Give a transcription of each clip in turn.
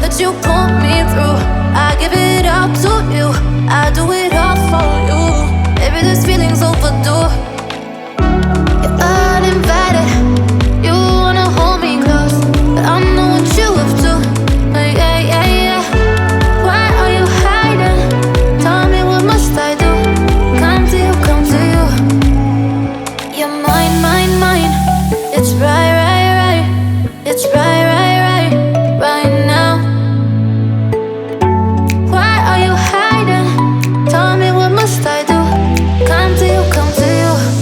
that you pull me through. I give it up to you, I do it all for you. Maybe this feeling's overdue. You're uninvited, you wanna hold me close, but I know what you have to. Yeah, yeah, yeah. Why are you hiding? Tell me, what must I do? Come to you, come to you. You're mine, mine, mine. It's right, right, right. It's right, right, right, right now. Why are you hiding? Tell me, what must I do? Come to you, come to you.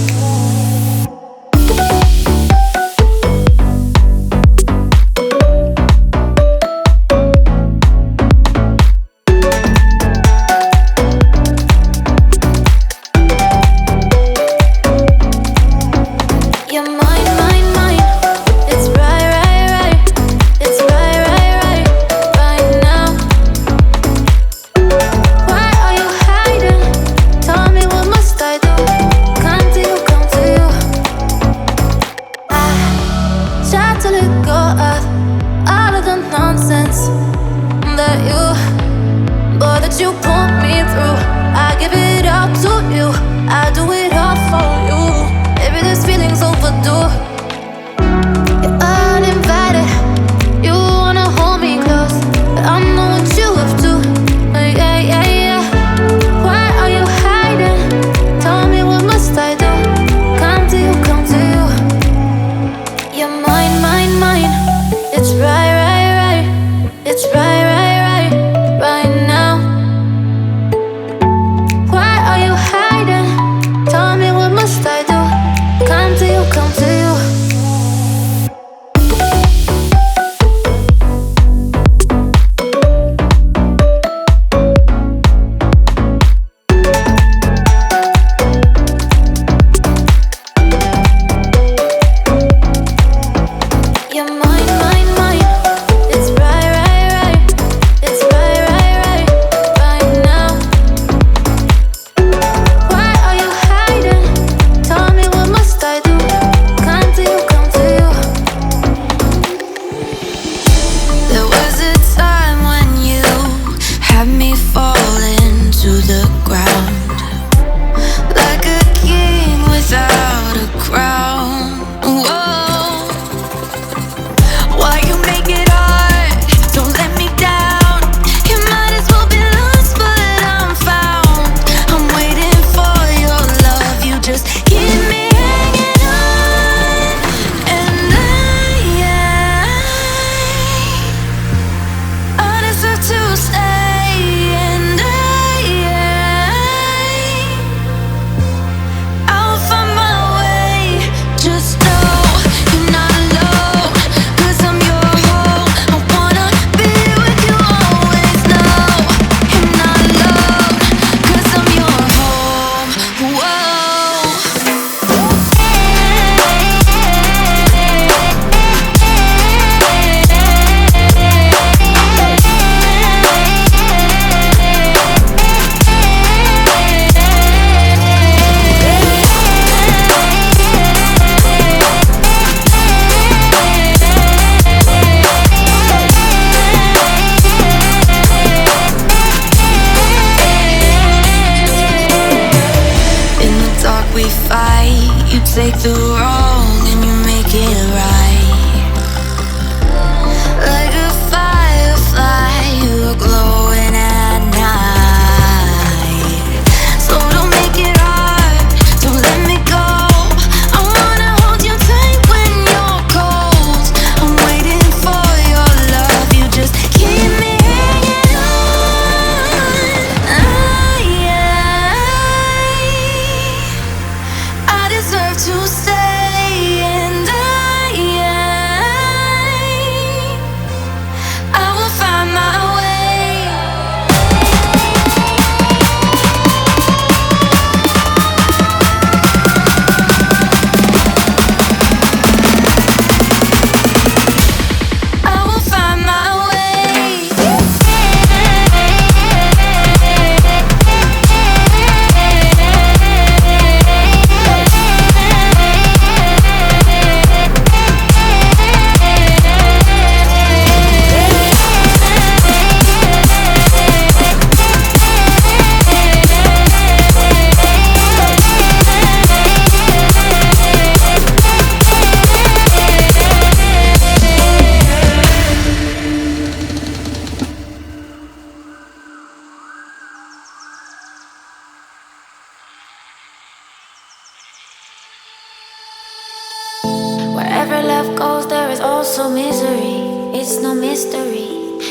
also misery, it's no mystery.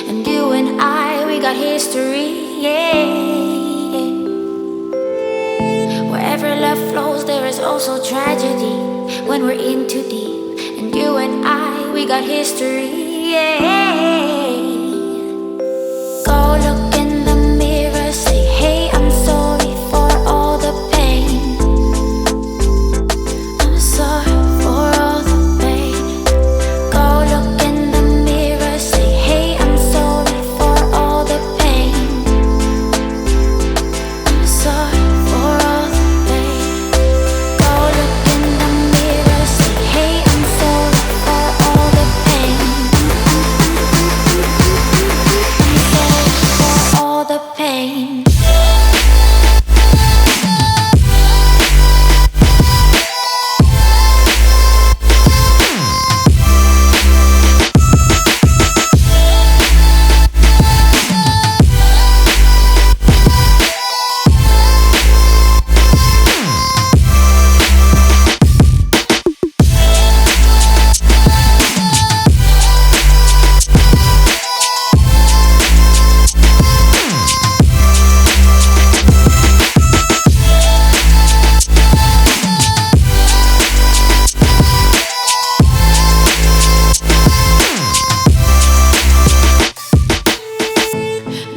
And you and I, we got history, yeah. Wherever love flows, there is also tragedy when we're in too deep. And you and I, we got history, yeah. Go look in the mirror, say, hey, I'm sorry for all the pain. I'm sorry for all the pain. Go look in the mirror, say, hey, I'm sorry for all the pain. I'm sorry for all the pain. Go look in the mirror, say, hey, I'm sorry for all the pain. I'm sorry for all the pain.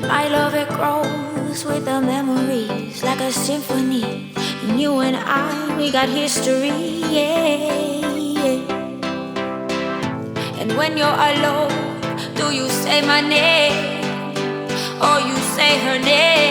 My love, it grows with the memories like a symphony. And you and I, we got history, yeah. And when you're alone, do you say my name or you say her name?